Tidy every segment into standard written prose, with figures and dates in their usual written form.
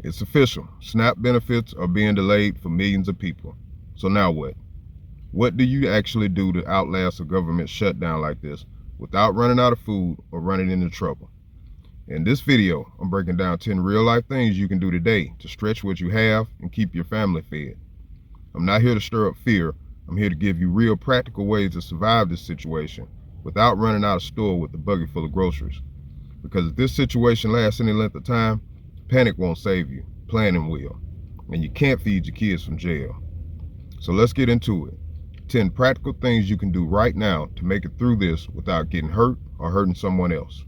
It's official. SNAP benefits are being delayed for millions of people. So now what? What do you actually do to outlast a government shutdown like this without running out of food or running into trouble? In this video, I'm breaking down 10 real-life things you can do today to stretch what you have and keep your family fed. I'm not here to stir up fear. I'm here to give you real practical ways to survive this situation without running out of store with a buggy full of groceries. Because if this situation lasts any length of time, panic won't save you, planning will. And you can't feed your kids from jail. So let's get into it. 10 practical things you can do right now to make it through this without getting hurt or hurting someone else.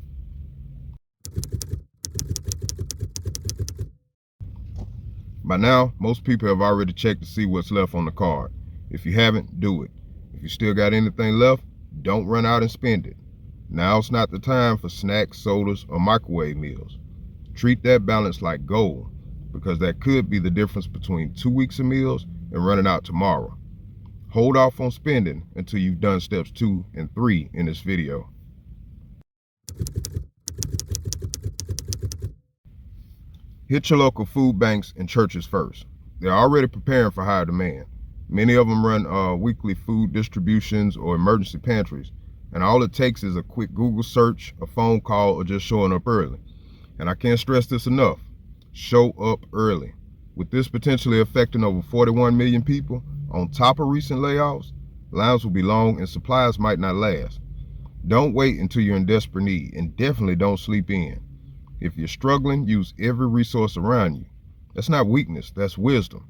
By now, most people have already checked to see what's left on the card. If you haven't, do it. If you still got anything left, don't run out and spend it. Now's not the time for snacks, sodas, or microwave meals. Treat that balance like gold, because that could be the difference between 2 weeks of meals and running out tomorrow. Hold off on spending until you've done steps 2 and 3 in this video. Hit your local food banks and churches first. They're already preparing for higher demand. Many of them run weekly food distributions or emergency pantries, and all it takes is a quick Google search, a phone call, or just showing up early. And I can't stress this enough, show up early. With this potentially affecting over 41 million people, on top of recent layoffs, lines will be long and supplies might not last. Don't wait until you're in desperate need, and definitely don't sleep in. If you're struggling, use every resource around you. That's not weakness, that's wisdom.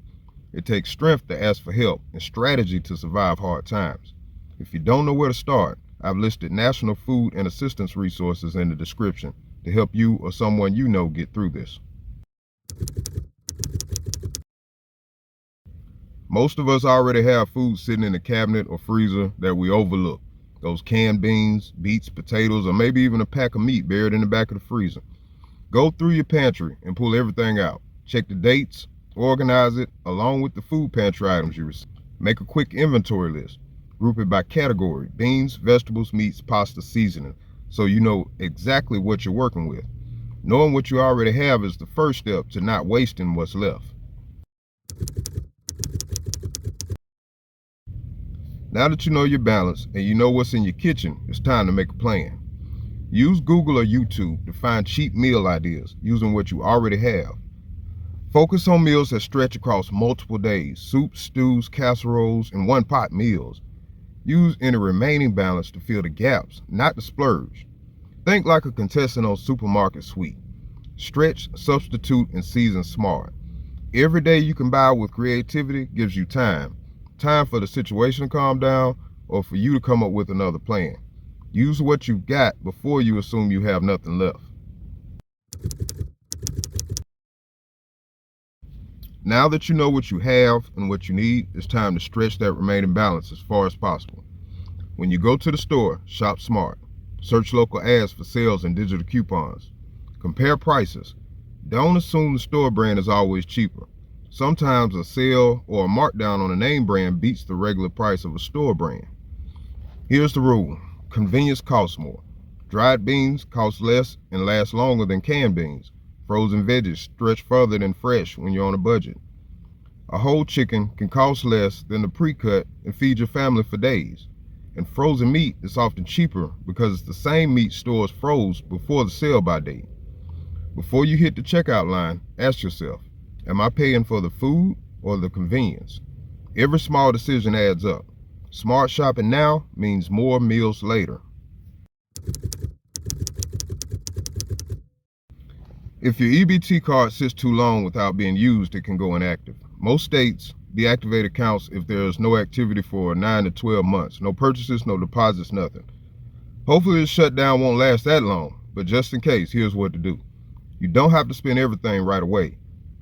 It takes strength to ask for help and strategy to survive hard times. If you don't know where to start, I've listed national food and assistance resources in the description to help you or someone you know get through this. Most of us already have food sitting in the cabinet or freezer that we overlook. Those canned beans, beets, potatoes, or maybe even a pack of meat buried in the back of the freezer. Go through your pantry and pull everything out. Check the dates, organize it along with the food pantry items you receive. Make a quick inventory list. Group it by category: beans, vegetables, meats, pasta, seasoning, so you know exactly what you're working with. Knowing what you already have is the first step to not wasting what's left. Now that you know your balance and you know what's in your kitchen, it's time to make a plan. Use Google or YouTube to find cheap meal ideas using what you already have. Focus on meals that stretch across multiple days: soups, stews, casseroles, and one-pot meals. Use any remaining balance to fill the gaps, not to splurge. Think like a contestant on Supermarket Sweep. Stretch, substitute, and season smart. Every day you can buy with creativity gives you time. Time for the situation to calm down or for you to come up with another plan. Use what you've got before you assume you have nothing left. Now that you know what you have and what you need, it's time to stretch that remaining balance as far as possible. When you go to the store, shop smart. Search local ads for sales and digital coupons. Compare prices. Don't assume the store brand is always cheaper. Sometimes a sale or a markdown on a name brand beats the regular price of a store brand. Here's the rule: convenience costs more. Dried beans cost less and last longer than canned beans. Frozen veggies stretch further than fresh when you're on a budget. A whole chicken can cost less than the pre-cut and feed your family for days. And frozen meat is often cheaper because it's the same meat stores froze before the sell-by date. Before you hit the checkout line, ask yourself, am I paying for the food or the convenience? Every small decision adds up. Smart shopping now means more meals later. If your EBT card sits too long without being used, it can go inactive. Most states deactivate accounts if there is no activity for 9 to 12 months. No purchases, no deposits, nothing. Hopefully this shutdown won't last that long, but just in case, here's what to do. You don't have to spend everything right away.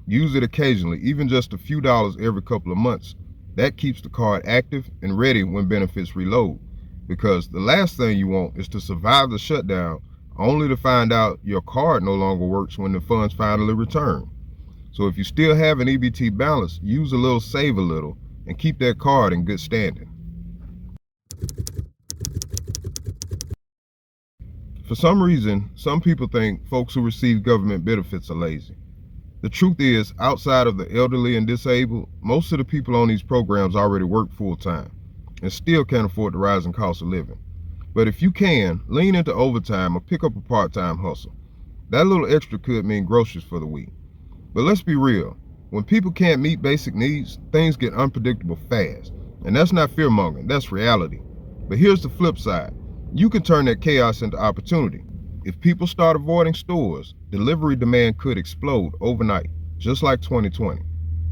Use it occasionally, even just a few dollars every couple of months. That keeps the card active and ready when benefits reload. Because the last thing you want is to survive the shutdown only to find out your card no longer works when the funds finally return. So if you still have an EBT balance, use a little, save a little, and keep that card in good standing. For some reason, some people think folks who receive government benefits are lazy. The truth is, outside of the elderly and disabled, most of the people on these programs already work full-time and still can't afford the rising cost of living. But if you can, lean into overtime or pick up a part-time hustle. That little extra could mean groceries for the week. But let's be real, when people can't meet basic needs, things get unpredictable fast. And that's not fear-mongering, that's reality. But here's the flip side. You can turn that chaos into opportunity. If people start avoiding stores, delivery demand could explode overnight, just like 2020.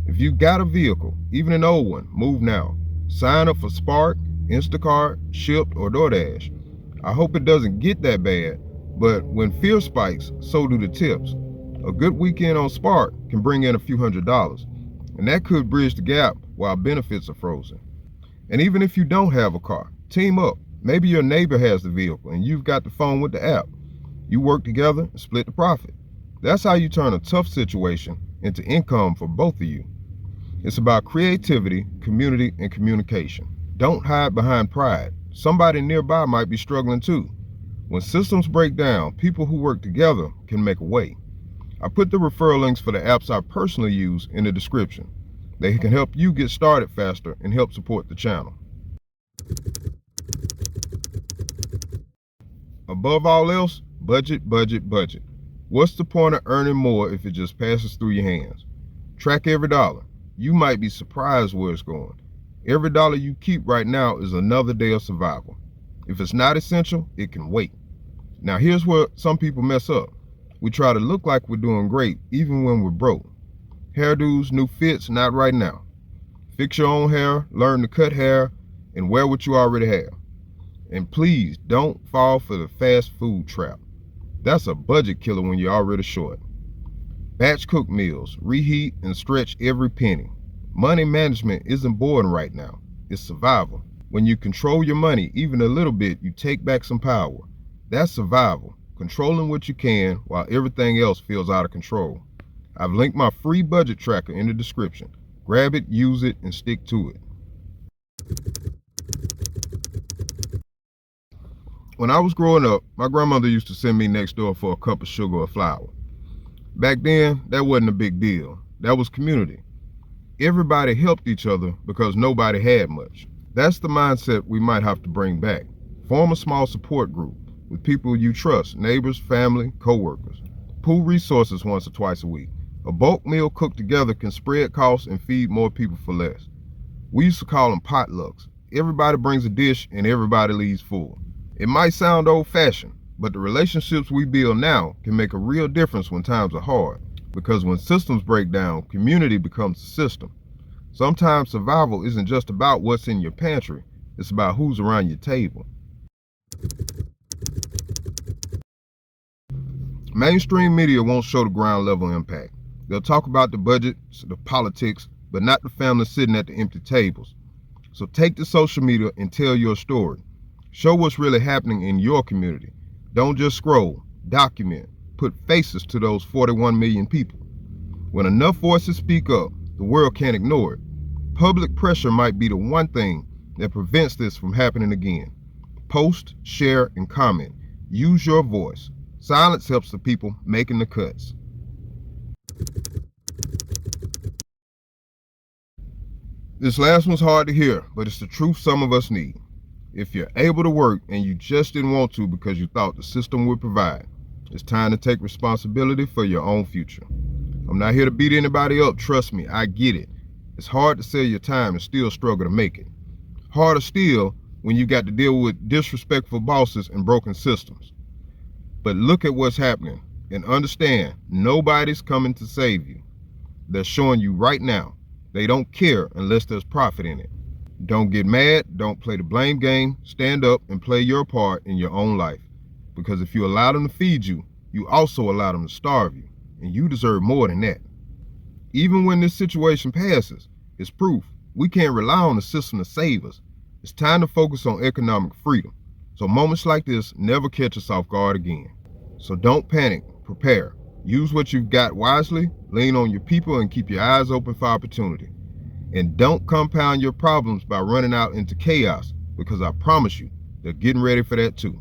If you got a vehicle, even an old one, move now. Sign up for Spark, Instacart, Shipt, or DoorDash. I hope it doesn't get that bad, but when fear spikes, so do the tips. A good weekend on Spark can bring in a few $100s, and that could bridge the gap while benefits are frozen. And even if you don't have a car, team up. Maybe your neighbor has the vehicle and you've got the phone with the app. You work together and split the profit. That's how you turn a tough situation into income for both of you. It's about creativity, community, and communication. Don't hide behind pride. Somebody nearby might be struggling too. When systems break down, people who work together can make a way. I put the referral links for the apps I personally use in the description. They can help you get started faster and help support the channel. Above all else, budget, budget, budget. What's the point of earning more if it just passes through your hands? Track every dollar. You might be surprised where it's going. Every dollar you keep right now is another day of survival. If it's not essential, it can wait. Now here's where some people mess up. We try to look like we're doing great even when we're broke. Hairdos, new fits, not right now. Fix your own hair, learn to cut hair, and wear what you already have. And please don't fall for the fast food trap. That's a budget killer when you're already short. Batch cook meals, reheat and stretch every penny. Money management isn't boring right now. It's survival. When you control your money even a little bit, you take back some power. That's survival, controlling what you can while everything else feels out of control. I've linked my free budget tracker in the description. Grab it, use it, and stick to it. When I was growing up, my grandmother used to send me next door for a cup of sugar or flour. Back then, that wasn't a big deal. That was community. Everybody helped each other because nobody had much. That's the mindset we might have to bring back. Form a small support group with people you trust, neighbors, family, co-workers. Pool resources once or twice a week. A bulk meal cooked together can spread costs and feed more people for less. We used to call them potlucks. Everybody brings a dish and everybody leaves full. It might sound old-fashioned, but the relationships we build now can make a real difference when times are hard. Because when systems break down, community becomes a system. Sometimes survival isn't just about what's in your pantry, it's about who's around your table. Mainstream media won't show the ground level impact. They'll talk about the budgets, the politics, but not the family sitting at the empty tables. So take to social media and tell your story. Show what's really happening in your community. Don't just scroll, document, put faces to those 41 million people. When enough voices speak up, the world can't ignore it. Public pressure might be the one thing that prevents this from happening again. Post, share, and comment. Use your voice. Silence helps the people making the cuts. This last one's hard to hear, but it's the truth some of us need. If you're able to work and you just didn't want to because you thought the system would provide, it's time to take responsibility for your own future. I'm not here to beat anybody up, trust me, I get it. It's hard to sell your time and still struggle to make it. Harder still when you got to deal with disrespectful bosses and broken systems. But look at what's happening and understand nobody's coming to save you. They're showing you right now they don't care unless there's profit in it. Don't get mad, don't play the blame game, stand up and play your part in your own life. Because if you allow them to feed you, you also allow them to starve you, and you deserve more than that. Even when this situation passes, it's proof we can't rely on the system to save us. It's time to focus on economic freedom, so moments like this never catch us off guard again. So don't panic, prepare. Use what you've got wisely, lean on your people, and keep your eyes open for opportunity. And don't compound your problems by running out into chaos, because I promise you, they're getting ready for that too.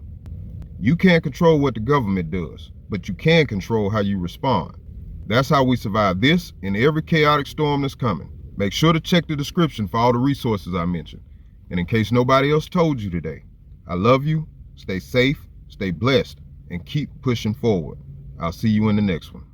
You can't control what the government does, but you can control how you respond. That's how we survive this and every chaotic storm that's coming. Make sure to check the description for all the resources I mentioned. And in case nobody else told you today, I love you, stay safe, stay blessed, and keep pushing forward. I'll see you in the next one.